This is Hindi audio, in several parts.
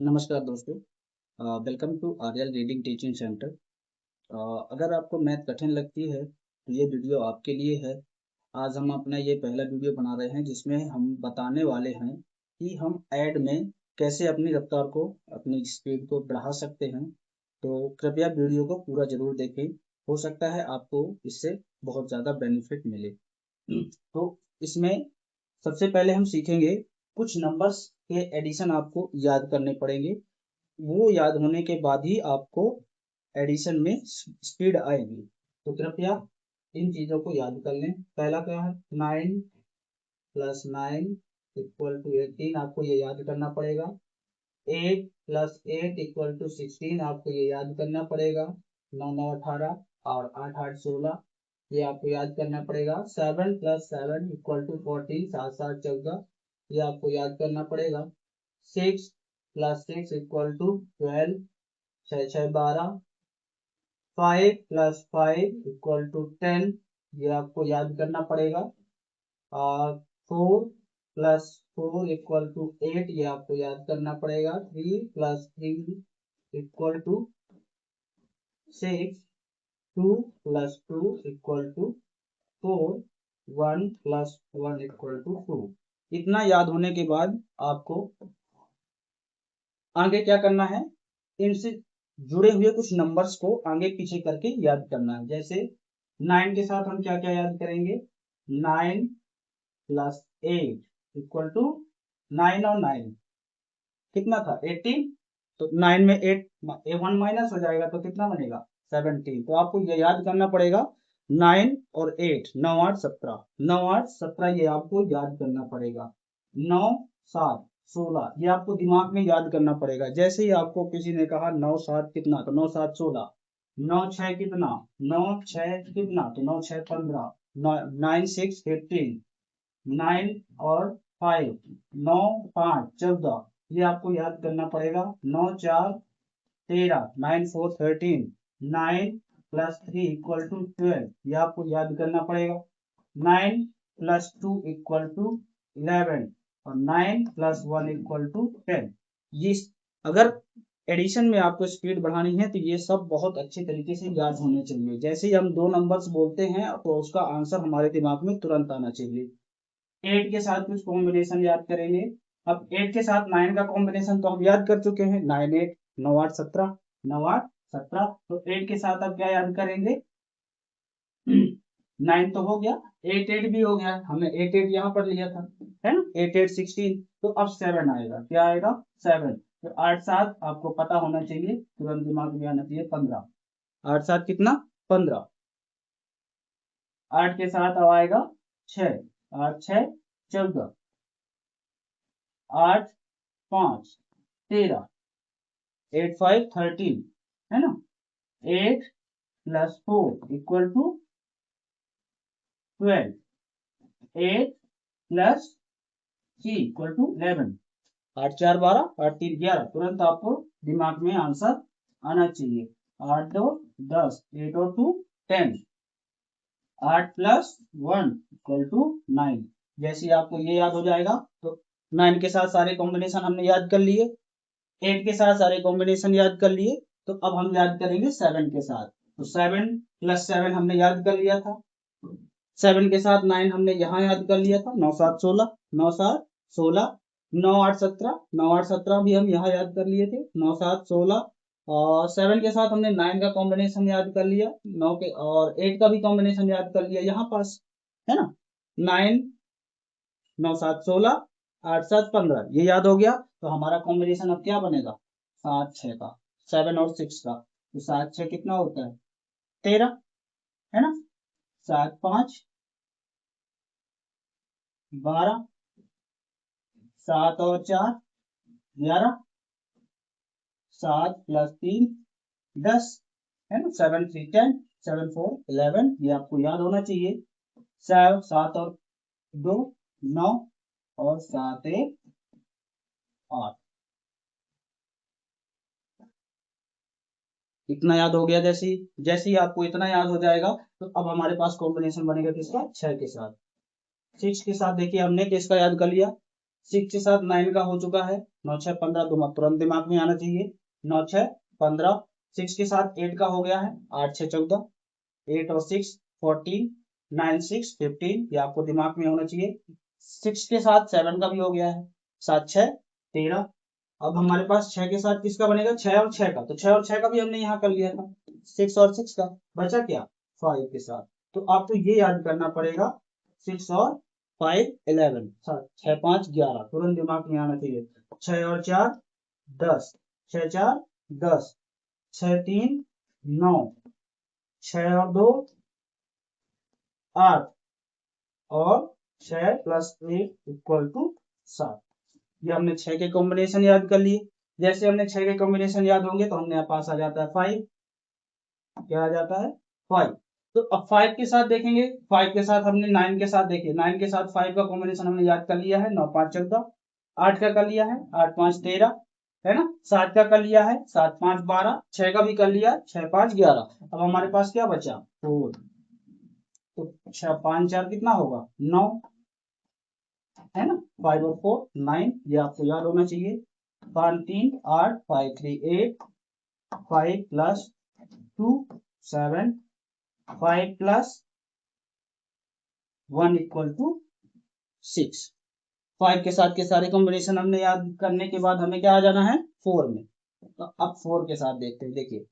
नमस्कार दोस्तों। Welcome to Aryal reading teaching centre. अगर आपको मैथ कठिन लगती है तो ये वीडियो आपके लिए है। आज हम अपना ये पहला वीडियो बना रहे हैं जिसमें हम बताने वाले हैं कि हम ऐड में कैसे अपनी रफ्तार को, अपनी स्पीड को बढ़ा सकते हैं। तो कृपया वीडियो को पूरा जरूर देखें। हो सकता है आपको इससे बहुत ज़्यादा बेनिफिट मिले। तो इसमें सबसे पहले हम सीखेंगे कुछ नंबर्स के एडिशन आपको याद करने पड़ेंगे। वो याद होने के बाद ही आपको एडिशन में स्पीड आएगी। तो कृपया इन चीजों को याद कर लें। पहला क्या है, 9 + 9 = 18 आपको ये याद करना पड़ेगा। 8 + 8 = 16 आपको ये याद करना पड़ेगा। 9 9 18 और 8 8 16 ये आपको याद करना पड़ेगा। 7 + 7 = 14 7 7 14 ये आपको याद करना पड़ेगा। 6 + 6 = 12 6 6 12। 5 + 5 = 10 ये आपको याद करना पड़ेगा। और 4 + 4 = 8 ये आपको याद करना पड़ेगा। 3 + 3 = 6। 2 + 2 = 4। 1 + 1 = 2। इतना याद होने के बाद आपको आगे क्या करना है, इनसे जुड़े हुए कुछ नंबर्स को आगे पीछे करके याद करना है। जैसे 9 के साथ हम क्या क्या याद करेंगे। 9 + 8 = 9 और 9 कितना था, 18। तो 9 में 8 1 माइनस हो जाएगा तो कितना बनेगा, 17। तो आपको ये याद करना पड़ेगा 9 और 8, 9 8 17, 9 8 17 ये आपको याद करना पड़ेगा। 9 7 16 ये आपको दिमाग में याद करना पड़ेगा। जैसे ही आपको किसी ने कहा 9 7 कितना, तो 9 7 16। 9 6 कितना, 9 6 कितना, तो 9 6 15। 9 6 18। 9 और 5 9 5 14 ये आपको याद करना पड़ेगा। 9 4 13, 9 4 13। 9 + 3 = 12 ये आपको याद करना पड़ेगा। 9 + 2 = 11 और 9 + 1 = 10। ये अगर एडिशन में आपको स्पीड बढ़ानी है तो ये सब बहुत अच्छे तरीके से याद होने चाहिए। जैसे ही हम दो नंबर्स बोलते हैं तो उसका आंसर हमारे दिमाग में तुरंत आना चाहिए। 8 के साथ कुछ कॉम्बिनेशन याद करेंगे। अब 8 के साथ 9 का कॉम्बिनेशन तो हम याद कर चुके हैं, 9 8 9 8 17, 9 8 17। तो 8 के साथ अब क्या याद करेंगे, 9 तो हो गया, 8 8 भी हो गया, हमने 8 8 यहाँ पर लिया था, है ना। 8 8 16। तो अब 7 आएगा, क्या आएगा, 7। तो 8 7 आपको पता होना चाहिए, तुरंत दिमाग में आना चाहिए, 15। 8 7 कितना, 15। 8 के साथ अब आएगा 6, 8 6 14। 8 5 13। 8 5 13 है ना। 8 + 4 = 12। 8 + 3 = 11। 8 4 12, 8 3 11। तुरंत आपको दिमाग में आंसर आना चाहिए। 8 2 10, 8 और 2 10। 8 + 1 = 9। जैसे आपको ये याद हो जाएगा तो 9 के साथ सारे कॉम्बिनेशन हमने याद कर लिए, 8 के साथ सारे कॉम्बिनेशन याद कर लिए। तो अब हम याद करेंगे 7 के साथ। तो 7 + 7 हमने याद कर लिया था। 7 के साथ 9 हमने यहाँ याद कर लिया था, 9 7 16, 9 7 16। 9 8 17, 9 8 17 भी हम यहाँ याद कर लिए थे, 9 7 16। और 7 के साथ हमने 9 का कॉम्बिनेशन याद कर लिया, 9 के और 8 का भी कॉम्बिनेशन याद कर लिया यहाँ पास, है ना। 9 9 7 16, 8 7 15 ये याद हो गया। तो हमारा कॉम्बिनेशन अब क्या बनेगा, 7 6 का, 7 और 6 का। तो 7 6 कितना होता है, 13, है ना। 7 5 12, 7 और 4 11। 7 + 3 10, है ना। 7 3 10, 7 4 11 ये आपको याद होना चाहिए। 7 और 2 9 और 7 1 8। इतना याद हो गया। जैसे ही आपको इतना याद हो जाएगा तो अब हमारे पास कॉम्बिनेशन बनेगा किसका, 6 के साथ। 6 के साथ देखिए हमने किसका याद कर लिया, 6 के साथ 9 का हो चुका है, 9 6 15 तुरंत दिमाग में आना चाहिए, 9 6 15। 6 के साथ 8 का हो गया है, 8 6 14, 8 और 6 14, 9 6 15, ये आपको दिमाग में होना चाहिए। 6 के साथ 7 का भी हो गया है, 7 6 13। अब हमारे पास 6 के साथ किसका बनेगा, 6 और 6 का, तो 6 और 6 का भी हमने यहाँ कर लिया था, 6 और 6 का बचा क्या, 5 के साथ। तो आपको ये याद करना पड़ेगा, 6 और 5 11, 6 5 11, तुरंत दिमाग में आना चाहिए। 6 और 4 10, 6 4 10, 6 3 9, 6 और 2 8, और 6 प्लस 1 इक्वल टू 7। ये हमने 6 के कॉम्बिनेशन याद कर लिए। जैसे हमने 6 के कॉम्बिनेशन याद होंगे तो हमने पास आ जाता है 5, क्या आ जाता है 5। तो अब 5 के साथ देखेंगे, 5 के साथ हमने 9 के साथ देखिए, 9 के साथ 5 का कॉम्बिनेशन हमने याद कर लिया है, 9 5 14, 8 का कर लिया है, 8 5 13, है ना, 7 का कर लिया है, 7 5 12, 6 का भी कर लिया, 6 5 11। अब हमारे पास क्या बचा 4, तो 6 5 4 कितना होगा 9, है ना, 5 और 4 9, ये आपको याद होना चाहिए। 5 3 8, 5 3 8, 5 प्लस 2 7, 5 प्लस 1 इक्वल टू 6। 5 के साथ के सारे कॉम्बिनेशन हमने याद करने के बाद हमें क्या आ जाना है 4 में। तो अब 4 के साथ देखते हैं, देखिए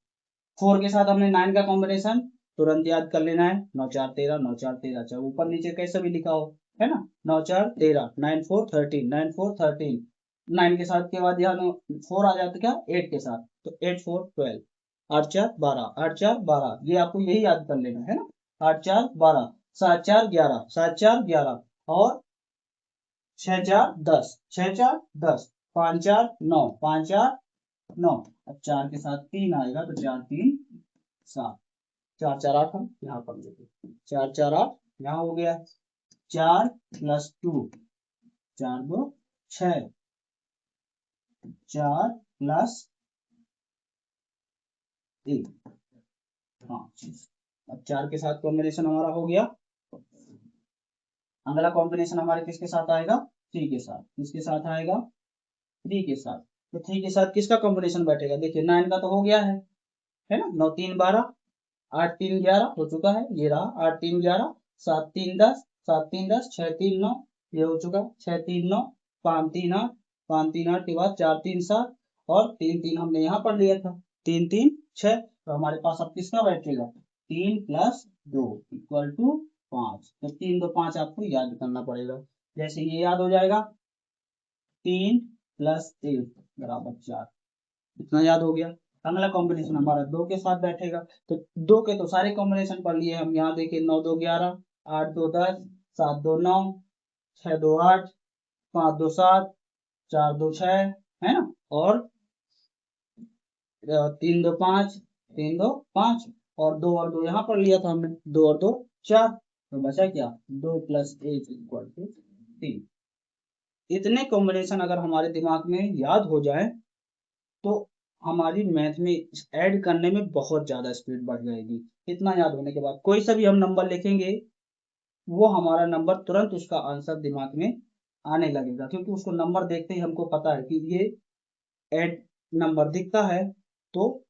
4 के साथ हमने 9 का कॉम्बिनेशन तुरंत याद कर लेना है, 9 4 13, 9 4 13, चाहे ऊपर नीचे कैसे भी लिखा हो, है ना, 9 4 13, 9 4 13, 9 4 13, 9 के साथ के बाद यहाँ 4 आ जाता क्या 8 के साथ, तो 8 4 12, 8 4 12, 8 4 12, ये आपको यही याद कर लेना है ना, 8 4 12, 7 4 11, 7 4 11, और 6 4 10, 6 4 10, 5 4 9, 5 4 9। अब 4 के साथ 3 आएगा तो 4 3 7, 4 4 8 हम यहाँ पर लेंगे, 4 4 8 यहाँ हो गया, 4 प्लस 2, 4 2 6, 4 प्लस 1 5। अब 4 के साथ कॉम्बिनेशन हमारा हो गया। अगला कॉम्बिनेशन हमारे किसके साथ आएगा 3 के साथ, किसके साथ आएगा 3 के साथ। तो 3 के साथ किसका कॉम्बिनेशन बैठेगा, देखिए 9 का तो हो गया है ना, 9 3 12, 8 3 11 हो चुका है, ये रहा 8 3 11, 7 3 10, 7 3 10, 6 3 9, ये हो चुका, 6 3 9, 5 3 8, 5 3 8 के बाद 4 3 7, और 3 3 हमने यहाँ पर लिया था, 3 3 6। तो हमारे पास अब किसका बैठेगा 3 प्लस 2 इक्वल टू 5। तो 3 2 5 आपको याद करना पड़ेगा। जैसे ये याद हो जाएगा 3 प्लस 1 बराबर 4, इतना याद हो गया। अगला कॉम्बिनेशन हमारा 2 के साथ बैठेगा, तो 2 के तो सारे कॉम्बिनेशन पढ़ लिए हम, यहाँ देखिए 9 2 11, 8 2 10, 7 2 9, 6 2 8, 5 2 7, 4 2 6, है ना, और 3 2 5, 3 2 5, और 2 यहाँ पर लिया था हमने, 2 और 2 4, तो बचा क्या 2 प्लस 1 इक्वल टू 3। इतने कॉम्बिनेशन अगर हमारे दिमाग में याद हो जाए तो हमारी मैथ में ऐड करने में बहुत ज्यादा स्पीड बढ़ जाएगी। इतना याद होने के बाद कोई सा भी हम नंबर लिखेंगे, वो हमारा नंबर तुरंत उसका आंसर दिमाग में आने लगेगा, क्योंकि उसको नंबर देखते ही हमको पता है कि ये ऐड नंबर दिखता है तो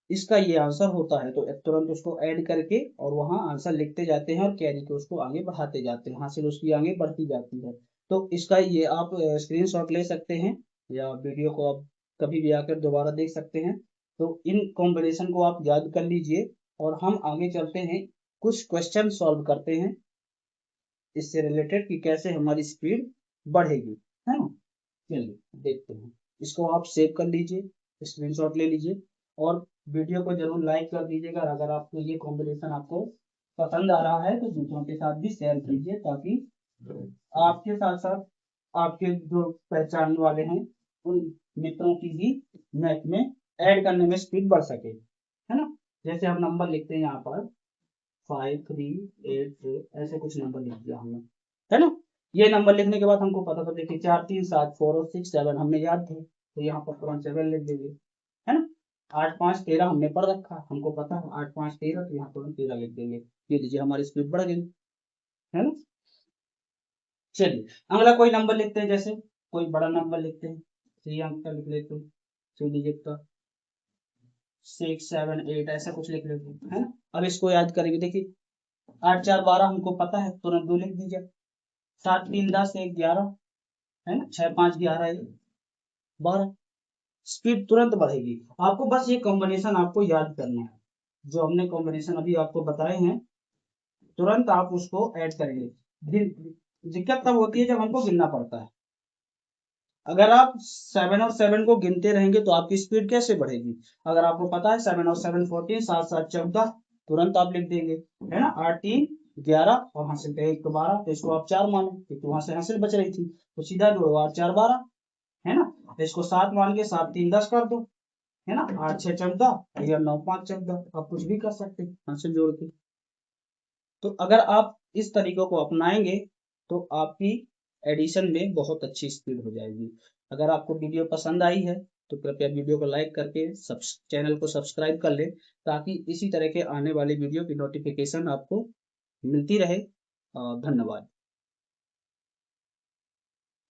इसका ये आंसर होता है, तो तुरंत उसको ऐड करके और वहाँ आंसर लिखते जाते हैं और कैरी के उसको आगे बढ़ाते जाते हैं, हासिल उसकी आगे बढ़ती जाती है। तो इसका ये आप स्क्रीनशॉट ले सकते हैं या वीडियो को आप कभी भी आकर दोबारा देख सकते हैं। तो इन कॉम्बिनेशन को आप याद कर लीजिए और हम आगे चलते हैं, कुछ क्वेश्चन सॉल्व करते हैं इससे रिलेटेड कि कैसे हमारी स्पीड बढ़ेगी, है ना। चलिए देखते हैं, इसको आप सेव कर लीजिए, स्क्रीनशॉट ले लीजिए और वीडियो को जरूर लाइक कर दीजिएगा। अगर आपको ये कॉम्बिनेशन आपको पसंद आ रहा है तो दूसरों के साथ भी शेयर कीजिए, ताकि आपके साथ साथ आपके जो पहचान वाले हैं उन मित्रों की भी मैथ में ऐड करने में स्पीड बढ़ सके, है ना। जैसे हम नंबर लिखते हैं यहाँ पर 5 3 8 4, ऐसे कुछ नंबर लिख दिया हमने, है ना। ये नंबर लिखने के बाद हमको पता था, देखिए 4 3 7 4 और 6 7 हमने याद थे, तो यहाँ पर तुरंत 7 लिख देंगे, है ना। 8 5 13 हमने पढ़ रखा, हमको पता है 8 5 13, तो यहाँ तुरंत 13 लिख देंगे। ये लीजिए हमारी स्पीड बढ़ गई, है ना। चलिए अगला कोई नंबर लिखते हैं, जैसे कोई बड़ा नंबर लिखते हैं, 3 अंक का लिख लेते हैं, 3 डिजिट का, 6 7 8 ऐसा कुछ लिख लेते हैं, है ना। अब इसको याद करेंगे, देखिए 8 4 12 हमको पता है, तुरंत 2 लिख दीजिए, 7 3 10 1 11, है ना, 6 5 11 12, स्पीड तुरंत बढ़ेगी। आपको बस ये कॉम्बिनेशन आपको याद करना है, जो हमने कॉम्बिनेशन अभी आपको बताए हैं, तुरंत आप उसको ऐड करेंगे। दिक्कत तब होती है जब हमको गिनना पड़ता है। अगर आप 7 और 7 को गिनते रहेंगे तो आपकी स्पीड कैसे बढ़ेगी। अगर आपको पता है 7 और 7 14, 7 7 14, तुरंत आप लिख देंगे, है ना। 8 3 11 और हासिल पे 1 तो 12, तो इसको आप 4 मानो क्योंकि वहां से हासिल बच रही थी, तो सीधा जोड़ो 8 4 12, है ना। तो इसको 7 मान के 7 3 10 कर दो, है ना। 8 6 14 या 9 5 14, आप कुछ भी कर सकते हैं हासिल जोड़ के। तो अगर आप इस तरीकों को अपनाएंगे तो आपकी एडिशन में बहुत अच्छी स्पीड हो जाएगी। अगर आपको वीडियो पसंद आई है तो कृपया वीडियो को लाइक करके चैनल को सब्सक्राइब कर ले, ताकि इसी तरह के आने वाले वीडियो की नोटिफिकेशन आपको मिलती रहे। धन्यवाद।